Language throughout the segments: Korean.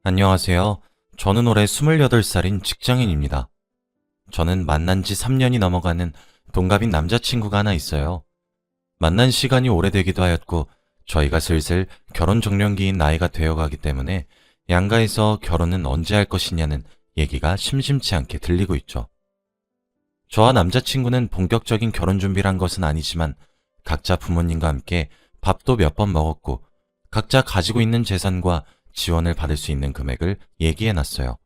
안녕하세요. 저는 올해 28살인 직장인입니다. 저는 만난 지 3년이 넘어가는 동갑인 남자친구가 하나 있어요. 만난 시간이 오래되기도 하였고, 저희가 슬슬 결혼 적령기인 나이가 되어가기 때문에 양가에서 결혼은 언제 할 것이냐는 얘기가 심심치 않게 들리고 있죠. 저와 남자친구는 본격적인 결혼 준비를 한 것은 아니지만 각자 부모님과 함께 밥도 몇 번 먹었고, 각자 가지고 있는 재산과 지원을 받을 수 있는 금액을 얘기해 놨어요.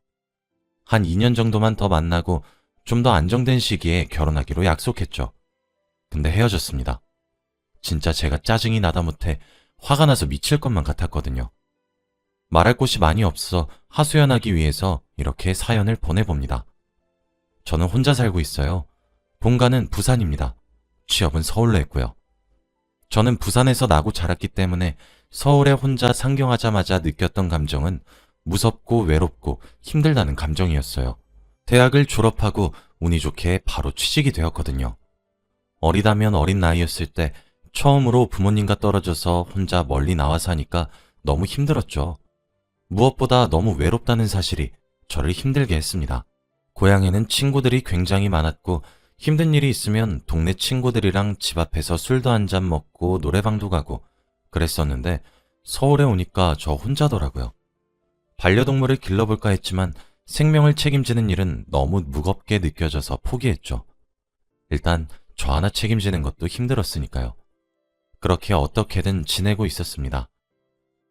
한 2년 정도만 더 만나고 좀 더 안정된 시기에 결혼하기로 약속했죠. 근데 헤어졌습니다. 진짜 제가 짜증이 나다 못해 화가 나서 미칠 것만 같았거든요. 말할 곳이 많이 없어 하소연하기 위해서 이렇게 사연을 보내봅니다. 저는 혼자 살고 있어요. 본가는 부산입니다. 취업은 서울로 했고요. 저는 부산에서 나고 자랐기 때문에 서울에 혼자 상경하자마자 느꼈던 감정은 무섭고 외롭고 힘들다는 감정이었어요. 대학을 졸업하고 운이 좋게 바로 취직이 되었거든요. 어리다면 어린 나이였을 때 처음으로 부모님과 떨어져서 혼자 멀리 나와 사니까 너무 힘들었죠. 무엇보다 너무 외롭다는 사실이 저를 힘들게 했습니다. 고향에는 친구들이 굉장히 많았고 힘든 일이 있으면 동네 친구들이랑 집 앞에서 술도 한잔 먹고 노래방도 가고 그랬었는데 서울에 오니까 저 혼자더라고요. 반려동물을 길러볼까 했지만 생명을 책임지는 일은 너무 무겁게 느껴져서 포기했죠. 일단 저 하나 책임지는 것도 힘들었으니까요. 그렇게 어떻게든 지내고 있었습니다.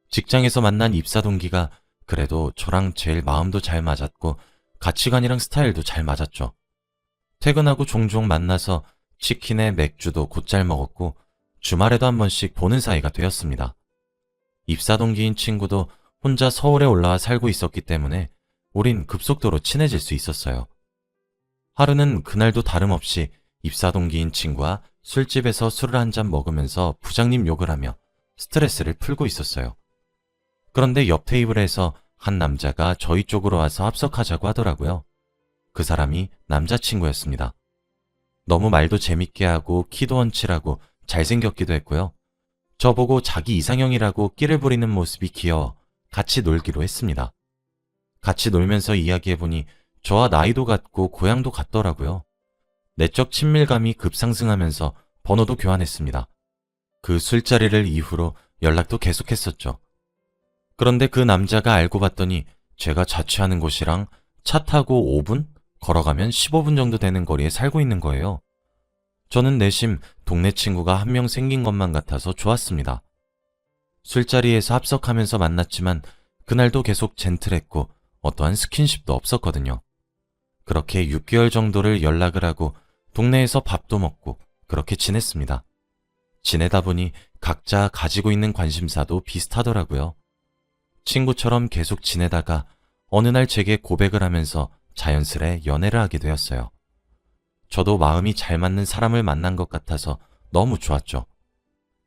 직장에서 만난 입사 동기가 그래도 저랑 제일 마음도 잘 맞았고 가치관이랑 스타일도 잘 맞았죠. 퇴근하고 종종 만나서 치킨에 맥주도 곧잘 먹었고 주말에도 한 번씩 보는 사이가 되었습니다. 입사 동기인 친구도 혼자 서울에 올라와 살고 있었기 때문에 우린 급속도로 친해질 수 있었어요. 하루는 그날도 다름없이 입사 동기인 친구와 술집에서 술을 한잔 먹으면서 부장님 욕을 하며 스트레스를 풀고 있었어요. 그런데 옆 테이블에서 한 남자가 저희 쪽으로 와서 합석하자고 하더라고요. 그 사람이 남자친구였습니다. 너무 말도 재밌게 하고 키도 훤칠하고 잘생겼기도 했고요. 저보고 자기 이상형이라고 끼를 부리는 모습이 귀여워 같이 놀기로 했습니다. 같이 놀면서 이야기해보니 저와 나이도 같고 고향도 같더라고요. 내적 친밀감이 급상승하면서 번호도 교환했습니다. 그 술자리를 이후로 연락도 계속했었죠. 그런데 그 남자가 알고 봤더니 제가 자취하는 곳이랑 차 타고 5분? 걸어가면 15분 정도 되는 거리에 살고 있는 거예요. 저는 내심 동네 친구가 한 명 생긴 것만 같아서 좋았습니다. 술자리에서 합석하면서 만났지만 그날도 계속 젠틀했고 어떠한 스킨십도 없었거든요. 그렇게 6개월 정도를 연락을 하고 동네에서 밥도 먹고 그렇게 지냈습니다. 지내다 보니 각자 가지고 있는 관심사도 비슷하더라고요. 친구처럼 계속 지내다가 어느 날 제게 고백을 하면서 자연스레 연애를 하게 되었어요. 저도 마음이 잘 맞는 사람을 만난 것 같아서 너무 좋았죠.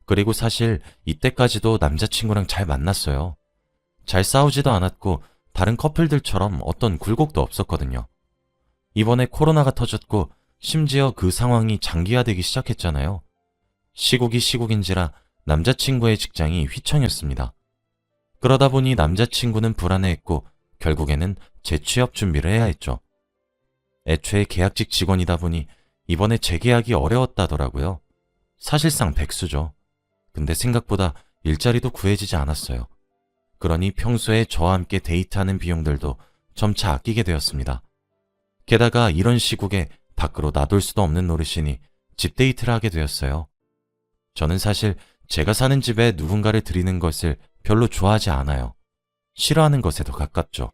그리고 사실 이때까지도 남자친구랑 잘 만났어요. 잘 싸우지도 않았고 다른 커플들처럼 어떤 굴곡도 없었거든요. 이번에 코로나가 터졌고 심지어 그 상황이 장기화되기 시작했잖아요. 시국이 시국인지라 남자친구의 직장이 휘청였습니다. 그러다 보니 남자친구는 불안해했고 결국에는 재취업 준비를 해야 했죠. 애초에 계약직 직원이다 보니 이번에 재계약이 어려웠다더라고요. 사실상 백수죠. 근데 생각보다 일자리도 구해지지 않았어요. 그러니 평소에 저와 함께 데이트하는 비용들도 점차 아끼게 되었습니다. 게다가 이런 시국에 밖으로 나돌 수도 없는 노릇이니 집 데이트를 하게 되었어요. 저는 사실 제가 사는 집에 누군가를 들이는 것을 별로 좋아하지 않아요. 싫어하는 것에 더 가깝죠.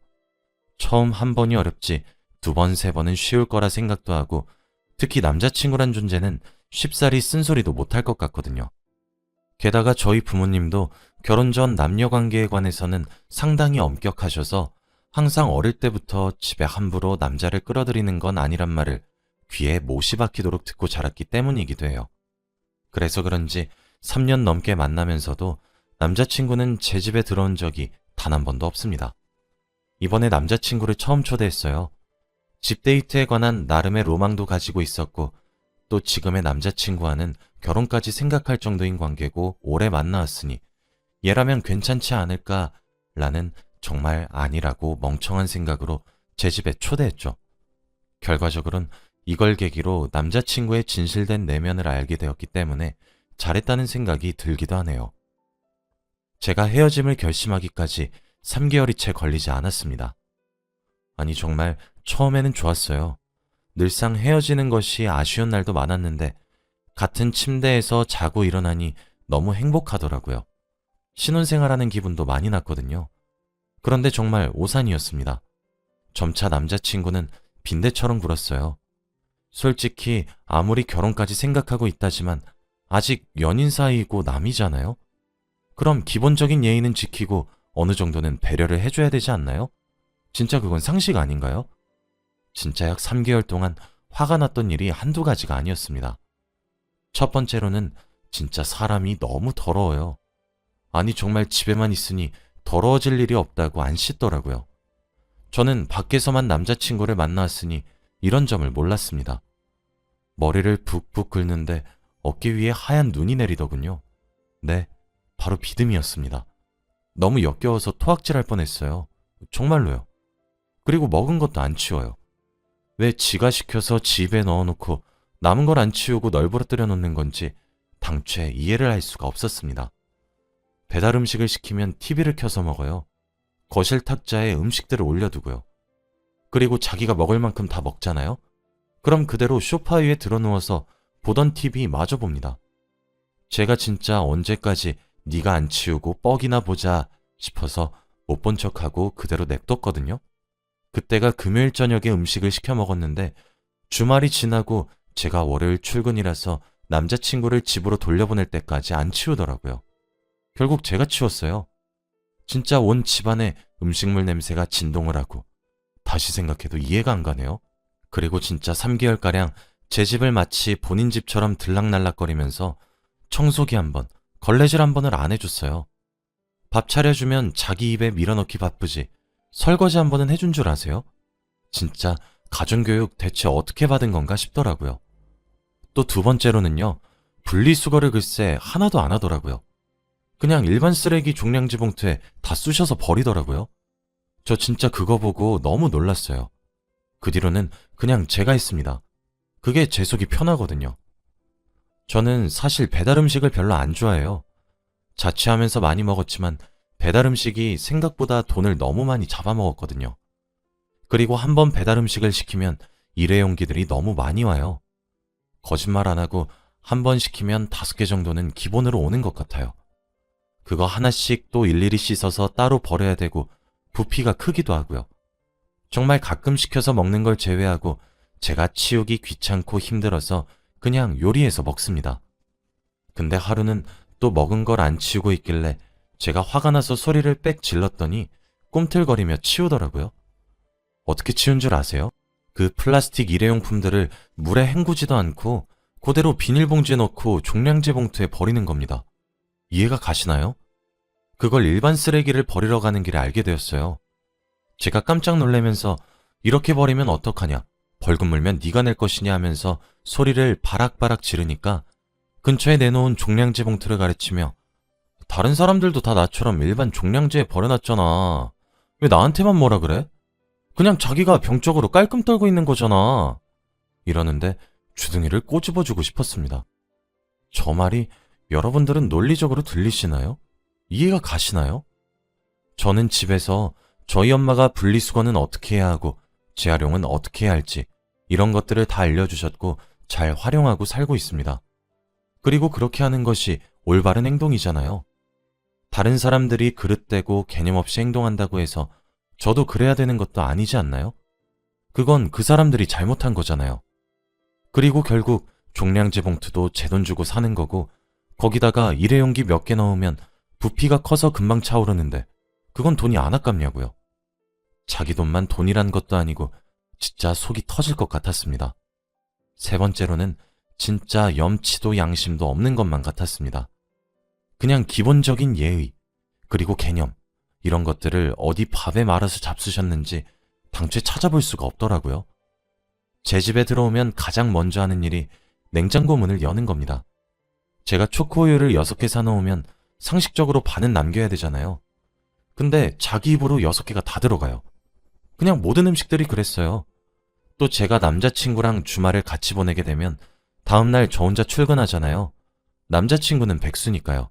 처음 한 번이 어렵지 두 번, 세 번은 쉬울 거라 생각도 하고 특히 남자친구란 존재는 쉽사리 쓴소리도 못할 것 같거든요. 게다가 저희 부모님도 결혼 전 남녀 관계에 관해서는 상당히 엄격하셔서 항상 어릴 때부터 집에 함부로 남자를 끌어들이는 건 아니란 말을 귀에 못이 박히도록 듣고 자랐기 때문이기도 해요. 그래서 그런지 3년 넘게 만나면서도 남자친구는 제 집에 들어온 적이 단 한 번도 없습니다. 이번에 남자친구를 처음 초대했어요. 집 데이트에 관한 나름의 로망도 가지고 있었고 또 지금의 남자친구와는 결혼까지 생각할 정도인 관계고 오래 만나왔으니 얘라면 괜찮지 않을까라는 정말 아니라고 멍청한 생각으로 제 집에 초대했죠. 결과적으로는 이걸 계기로 남자친구의 진실된 내면을 알게 되었기 때문에 잘했다는 생각이 들기도 하네요. 제가 헤어짐을 결심하기까지 3개월이 채 걸리지 않았습니다. 아니, 정말 처음에는 좋았어요. 늘상 헤어지는 것이 아쉬운 날도 많았는데 같은 침대에서 자고 일어나니 너무 행복하더라고요. 신혼생활하는 기분도 많이 났거든요. 그런데 정말 오산이었습니다. 점차 남자친구는 빈대처럼 굴었어요. 솔직히 아무리 결혼까지 생각하고 있다지만 아직 연인 사이이고 남이잖아요? 그럼 기본적인 예의는 지키고 어느 정도는 배려를 해줘야 되지 않나요? 진짜 그건 상식 아닌가요? 진짜 약 3개월 동안 화가 났던 일이 한두 가지가 아니었습니다. 첫 번째로는 진짜 사람이 너무 더러워요. 아니, 정말 집에만 있으니 더러워질 일이 없다고 안 씻더라고요. 저는 밖에서만 남자친구를 만나왔으니 이런 점을 몰랐습니다. 머리를 북북 긁는데 어깨 위에 하얀 눈이 내리더군요. 네, 바로 비듬이었습니다. 너무 역겨워서 토악질할 뻔했어요. 정말로요. 그리고 먹은 것도 안 치워요. 왜 지가 시켜서 지 입에 넣어놓고 남은 걸 안 치우고 널브러뜨려 놓는 건지 당최 이해를 할 수가 없었습니다. 배달 음식을 시키면 TV를 켜서 먹어요. 거실 탁자에 음식들을 올려두고요. 그리고 자기가 먹을 만큼 다 먹잖아요? 그럼 그대로 소파 위에 드러누워서 보던 TV 마저 봅니다. 제가 진짜 언제까지 네가 안 치우고 뻑이나 보자 싶어서 못 본 척하고 그대로 냅뒀거든요. 그때가 금요일 저녁에 음식을 시켜 먹었는데 주말이 지나고 제가 월요일 출근이라서 남자친구를 집으로 돌려보낼 때까지 안 치우더라고요. 결국 제가 치웠어요. 진짜 온 집안에 음식물 냄새가 진동을 하고 다시 생각해도 이해가 안 가네요. 그리고 진짜 3개월가량 제 집을 마치 본인 집처럼 들락날락거리면서 청소기 한 번, 걸레질 한 번을 안 해줬어요. 밥 차려주면 자기 입에 밀어넣기 바쁘지 설거지 한 번은 해준 줄 아세요? 진짜 가정교육 대체 어떻게 받은 건가 싶더라고요. 또 두 번째로는요, 분리수거를 글쎄 하나도 안 하더라고요. 그냥 일반 쓰레기 종량제 봉투에 다 쑤셔서 버리더라고요. 저 진짜 그거 보고 너무 놀랐어요. 그 뒤로는 그냥 제가 했습니다. 그게 제 속이 편하거든요. 저는 사실 배달 음식을 별로 안 좋아해요. 자취하면서 많이 먹었지만 배달 음식이 생각보다 돈을 너무 많이 잡아먹었거든요. 그리고 한 번 배달 음식을 시키면 일회용기들이 너무 많이 와요. 거짓말 안 하고 한 번 시키면 5개 정도는 기본으로 오는 것 같아요. 그거 하나씩 또 일일이 씻어서 따로 버려야 되고 부피가 크기도 하고요. 정말 가끔 시켜서 먹는 걸 제외하고 제가 치우기 귀찮고 힘들어서 그냥 요리해서 먹습니다. 근데 하루는 또 먹은 걸 안 치우고 있길래 제가 화가 나서 소리를 빽 질렀더니 꿈틀거리며 치우더라고요. 어떻게 치운 줄 아세요? 그 플라스틱 일회용품들을 물에 헹구지도 않고 그대로 비닐봉지에 넣고 종량제 봉투에 버리는 겁니다. 이해가 가시나요? 그걸 일반 쓰레기를 버리러 가는 길에 알게 되었어요. 제가 깜짝 놀라면서 이렇게 버리면 어떡하냐, 벌금 물면 네가 낼 것이냐 하면서 소리를 바락바락 지르니까 근처에 내놓은 종량제 봉투를 가르치며 다른 사람들도 다 나처럼 일반 종량제에 버려놨잖아. 왜 나한테만 뭐라 그래? 그냥 자기가 병적으로 깔끔 떨고 있는 거잖아. 이러는데 주둥이를 꼬집어주고 싶었습니다. 저 말이 여러분들은 논리적으로 들리시나요? 이해가 가시나요? 저는 집에서 저희 엄마가 분리수거는 어떻게 해야 하고 재활용은 어떻게 해야 할지 이런 것들을 다 알려주셨고 잘 활용하고 살고 있습니다. 그리고 그렇게 하는 것이 올바른 행동이잖아요. 다른 사람들이 그릇되고 개념 없이 행동한다고 해서 저도 그래야 되는 것도 아니지 않나요? 그건 그 사람들이 잘못한 거잖아요. 그리고 결국 종량제 봉투도 제 돈 주고 사는 거고 거기다가 일회용기 몇 개 넣으면 부피가 커서 금방 차오르는데 그건 돈이 안 아깝냐고요. 자기 돈만 돈이란 것도 아니고 진짜 속이 터질 것 같았습니다. 세 번째로는 진짜 염치도 양심도 없는 것만 같았습니다. 그냥 기본적인 예의, 그리고 개념, 이런 것들을 어디 밥에 말아서 잡수셨는지 당최 찾아볼 수가 없더라고요. 제 집에 들어오면 가장 먼저 하는 일이 냉장고 문을 여는 겁니다. 제가 초코우유를 6개 사놓으면 상식적으로 반은 남겨야 되잖아요. 근데 자기 입으로 6개가 다 들어가요. 그냥 모든 음식들이 그랬어요. 또 제가 남자친구랑 주말을 같이 보내게 되면 다음날 저 혼자 출근하잖아요. 남자친구는 백수니까요.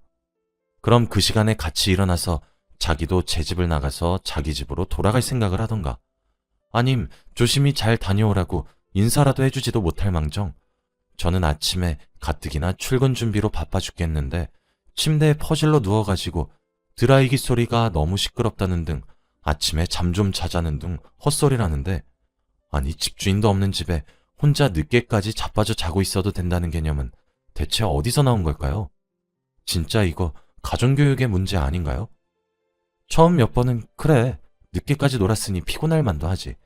그럼 그 시간에 같이 일어나서 자기도 제 집을 나가서 자기 집으로 돌아갈 생각을 하던가, 아님 조심히 잘 다녀오라고 인사라도 해주지도 못할 망정 저는 아침에 가뜩이나 출근 준비로 바빠 죽겠는데 침대에 퍼질러 누워가지고 드라이기 소리가 너무 시끄럽다는 등 아침에 잠 좀 자자는 등 헛소리라는데, 아니 집주인도 없는 집에 혼자 늦게까지 자빠져 자고 있어도 된다는 개념은 대체 어디서 나온 걸까요? 진짜 이거 가정교육의 문제 아닌가요? 처음 몇 번은 그래 늦게까지 놀았으니 피곤할 만도 하지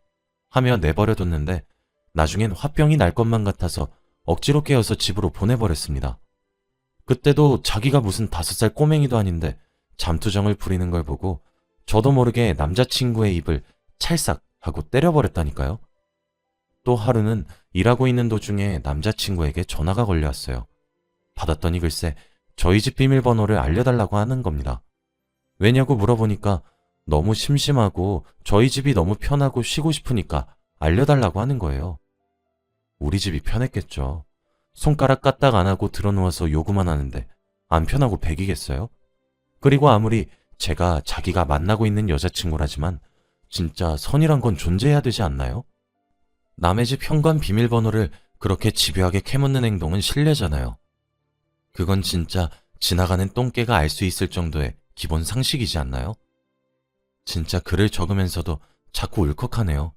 하며 내버려뒀는데 나중엔 화병이 날 것만 같아서 억지로 깨어서 집으로 보내버렸습니다. 그때도 자기가 무슨 5살 꼬맹이도 아닌데 잠투정을 부리는 걸 보고 저도 모르게 남자친구의 입을 찰싹 하고 때려버렸다니까요. 또 하루는 일하고 있는 도중에 남자친구에게 전화가 걸려왔어요. 받았더니 글쎄 저희 집 비밀번호를 알려달라고 하는 겁니다. 왜냐고 물어보니까 너무 심심하고 저희 집이 너무 편하고 쉬고 싶으니까 알려달라고 하는 거예요. 우리 집이 편했겠죠. 손가락 까딱 안 하고 드러누워서 요구만 하는데 안 편하고 백이겠어요? 그리고 아무리 제가 자기가 만나고 있는 여자친구라지만 진짜 선이란 건 존재해야 되지 않나요? 남의 집 현관 비밀번호를 그렇게 집요하게 캐묻는 행동은 실례잖아요. 그건 진짜 지나가는 똥개가 알 수 있을 정도의 기본 상식이지 않나요? 진짜 글을 적으면서도 자꾸 울컥하네요.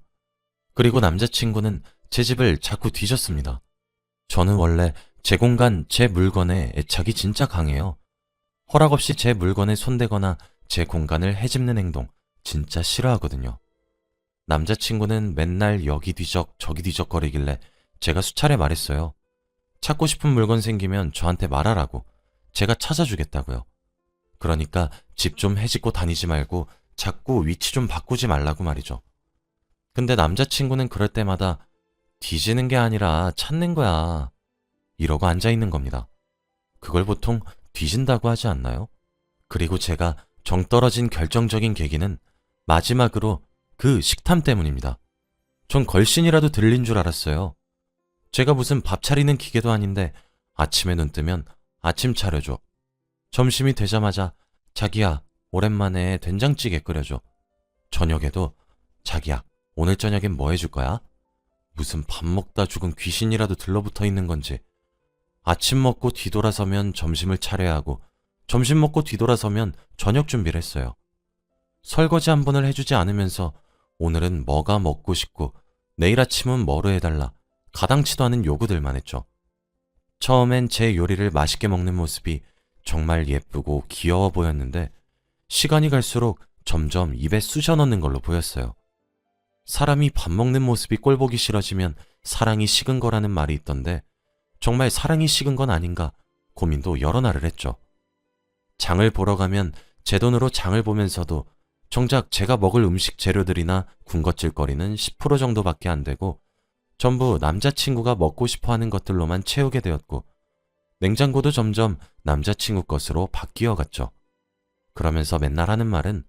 그리고 남자친구는 제 집을 자꾸 뒤졌습니다. 저는 원래 제 공간, 제 물건에 애착이 진짜 강해요. 허락 없이 제 물건에 손대거나 제 공간을 헤집는 행동 진짜 싫어하거든요. 남자친구는 맨날 여기 뒤적 저기 뒤적거리길래 제가 수차례 말했어요. 찾고 싶은 물건 생기면 저한테 말하라고. 제가 찾아주겠다고요. 그러니까 집 좀 헤집고 다니지 말고 자꾸 위치 좀 바꾸지 말라고 말이죠. 근데 남자친구는 그럴 때마다 뒤지는 게 아니라 찾는 거야 이러고 앉아있는 겁니다. 그걸 보통 뒤진다고 하지 않나요? 그리고 제가 정 떨어진 결정적인 계기는 마지막으로 그 식탐 때문입니다. 전 걸신이라도 들린 줄 알았어요. 제가 무슨 밥 차리는 기계도 아닌데 아침에 눈 뜨면 아침 차려줘. 점심이 되자마자 자기야 오랜만에 된장찌개 끓여줘. 저녁에도 자기야 오늘 저녁엔 뭐 해줄 거야? 무슨 밥 먹다 죽은 귀신이라도 들러붙어 있는 건지. 아침 먹고 뒤돌아서면 점심을 차려야 하고 점심 먹고 뒤돌아서면 저녁 준비를 했어요. 설거지 한 번을 해주지 않으면서 오늘은 뭐가 먹고 싶고 내일 아침은 뭐로 해달라 가당치도 않은 요구들만 했죠. 처음엔 제 요리를 맛있게 먹는 모습이 정말 예쁘고 귀여워 보였는데 시간이 갈수록 점점 입에 쑤셔 넣는 걸로 보였어요. 사람이 밥 먹는 모습이 꼴보기 싫어지면 사랑이 식은 거라는 말이 있던데 정말 사랑이 식은 건 아닌가 고민도 여러 날을 했죠. 장을 보러 가면 제 돈으로 장을 보면서도 정작 제가 먹을 음식 재료들이나 군것질거리는 10% 정도밖에 안 되고 전부 남자친구가 먹고 싶어하는 것들로만 채우게 되었고 냉장고도 점점 남자친구 것으로 바뀌어 갔죠. 그러면서 맨날 하는 말은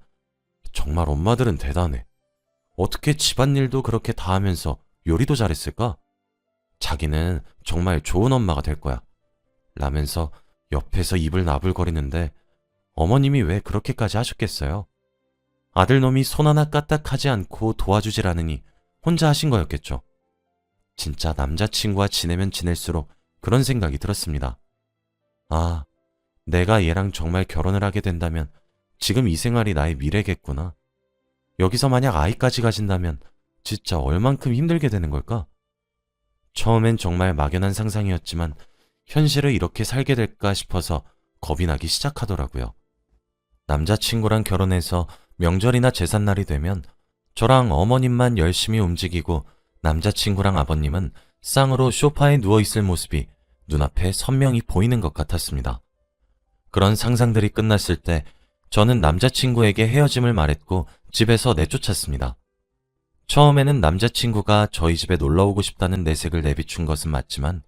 정말 엄마들은 대단해. 어떻게 집안일도 그렇게 다 하면서 요리도 잘했을까? 자기는 정말 좋은 엄마가 될 거야. 라면서 옆에서 입을 나불거리는데 어머님이 왜 그렇게까지 하셨겠어요? 아들놈이 손 하나 까딱하지 않고 도와주질 않으니 혼자 하신 거였겠죠. 진짜 남자친구와 지내면 지낼수록 그런 생각이 들었습니다. 아, 내가 얘랑 정말 결혼을 하게 된다면 지금 이 생활이 나의 미래겠구나. 여기서 만약 아이까지 가진다면 진짜 얼만큼 힘들게 되는 걸까? 처음엔 정말 막연한 상상이었지만 현실을 이렇게 살게 될까 싶어서 겁이 나기 시작하더라고요. 남자친구랑 결혼해서 명절이나 제삿날이 되면 저랑 어머님만 열심히 움직이고 남자친구랑 아버님은 쌍으로 소파에 누워있을 모습이 눈앞에 선명히 보이는 것 같았습니다. 그런 상상들이 끝났을 때 저는 남자친구에게 헤어짐을 말했고 집에서 내쫓았습니다. 처음에는 남자친구가 저희 집에 놀러오고 싶다는 내색을 내비춘 것은 맞지만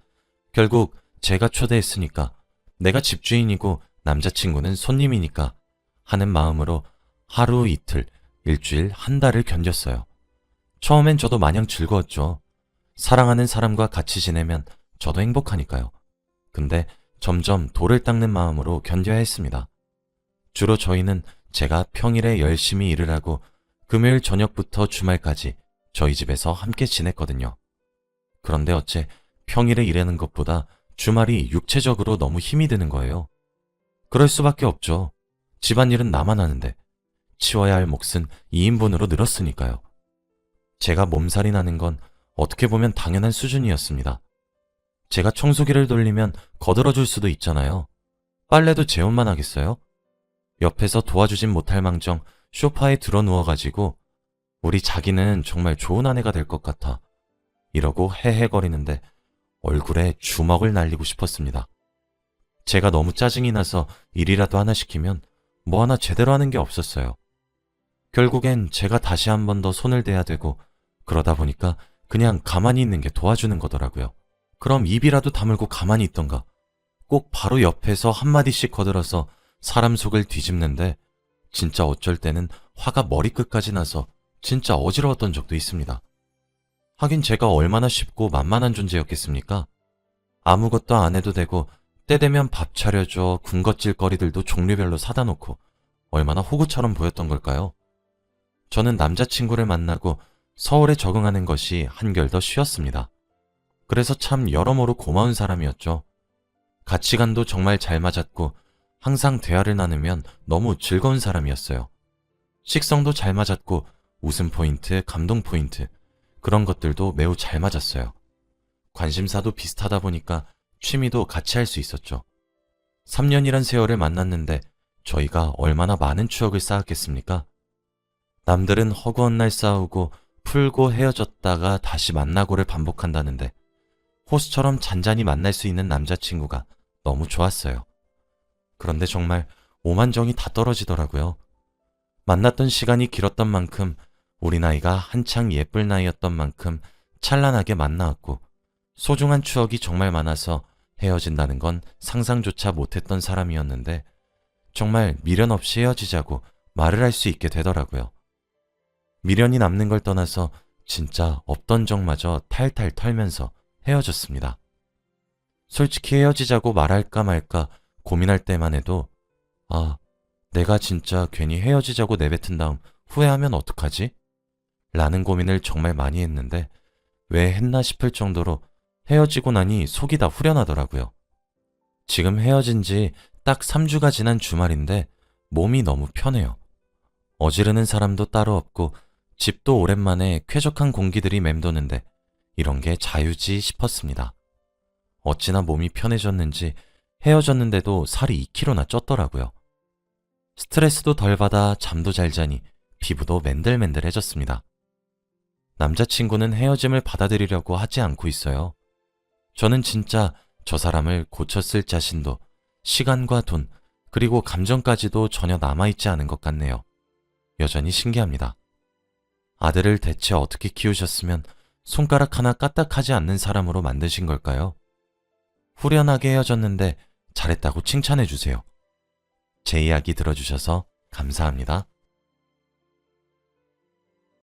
결국 제가 초대했으니까 내가 집주인이고 남자친구는 손님이니까 하는 마음으로 하루 이틀, 일주일, 한 달을 견뎠어요. 처음엔 저도 마냥 즐거웠죠. 사랑하는 사람과 같이 지내면 저도 행복하니까요. 근데 점점 돌을 닦는 마음으로 견뎌야 했습니다. 주로 저희는 제가 평일에 열심히 일을 하고 금요일 저녁부터 주말까지 저희 집에서 함께 지냈거든요. 그런데 어째 평일에 일하는 것보다 주말이 육체적으로 너무 힘이 드는 거예요. 그럴 수밖에 없죠. 집안일은 나만 하는데 치워야 할 몫은 2인분으로 늘었으니까요. 제가 몸살이 나는 건 어떻게 보면 당연한 수준이었습니다. 제가 청소기를 돌리면 거들어줄 수도 있잖아요. 빨래도 제 옷만 하겠어요? 옆에서 도와주진 못할 망정 소파에 들어 누워가지고 우리 자기는 정말 좋은 아내가 될 것 같아 이러고 헤헤거리는데 얼굴에 주먹을 날리고 싶었습니다. 제가 너무 짜증이 나서 일이라도 하나 시키면 뭐 하나 제대로 하는 게 없었어요. 결국엔 제가 다시 한 번 더 손을 대야 되고 그러다 보니까 그냥 가만히 있는 게 도와주는 거더라고요. 그럼 입이라도 다물고 가만히 있던가 꼭 바로 옆에서 한마디씩 거들어서 사람 속을 뒤집는데 진짜 어쩔 때는 화가 머리끝까지 나서 진짜 어지러웠던 적도 있습니다. 하긴 제가 얼마나 쉽고 만만한 존재였겠습니까? 아무것도 안 해도 되고 때 되면 밥 차려줘 군것질거리들도 종류별로 사다 놓고 얼마나 호구처럼 보였던 걸까요? 저는 남자친구를 만나고 서울에 적응하는 것이 한결 더 쉬웠습니다. 그래서 참 여러모로 고마운 사람이었죠. 가치관도 정말 잘 맞았고 항상 대화를 나누면 너무 즐거운 사람이었어요. 식성도 잘 맞았고 웃음 포인트, 감동 포인트 그런 것들도 매우 잘 맞았어요. 관심사도 비슷하다 보니까 취미도 같이 할 수 있었죠. 3년이란 세월을 만났는데 저희가 얼마나 많은 추억을 쌓았겠습니까? 남들은 허구한 날 싸우고 풀고 헤어졌다가 다시 만나고를 반복한다는데 호수처럼 잔잔히 만날 수 있는 남자친구가 너무 좋았어요. 그런데 정말 오만정이 다 떨어지더라고요. 만났던 시간이 길었던 만큼 우리 나이가 한창 예쁠 나이였던 만큼 찬란하게 만나왔고 소중한 추억이 정말 많아서 헤어진다는 건 상상조차 못했던 사람이었는데 정말 미련 없이 헤어지자고 말을 할 수 있게 되더라고요. 미련이 남는 걸 떠나서 진짜 없던 정마저 탈탈 털면서 헤어졌습니다. 솔직히 헤어지자고 말할까 말까 고민할 때만 해도 내가 진짜 괜히 헤어지자고 내뱉은 다음 후회하면 어떡하지? 라는 고민을 정말 많이 했는데 왜 했나 싶을 정도로 헤어지고 나니 속이 다 후련하더라고요. 지금 헤어진 지 딱 3주가 지난 주말인데 몸이 너무 편해요. 어지르는 사람도 따로 없고 집도 오랜만에 쾌적한 공기들이 맴도는데 이런 게 자유지 싶었습니다. 어찌나 몸이 편해졌는지 헤어졌는데도 살이 2kg나 쪘더라고요. 스트레스도 덜 받아 잠도 잘 자니 피부도 맨들맨들해졌습니다. 남자친구는 헤어짐을 받아들이려고 하지 않고 있어요. 저는 진짜 저 사람을 고쳤을 자신도 시간과 돈 그리고 감정까지도 전혀 남아있지 않은 것 같네요. 여전히 신기합니다. 아들을 대체 어떻게 키우셨으면 손가락 하나 까딱하지 않는 사람으로 만드신 걸까요? 후련하게 헤어졌는데 잘했다고 칭찬해 주세요. 제 이야기 들어주셔서 감사합니다.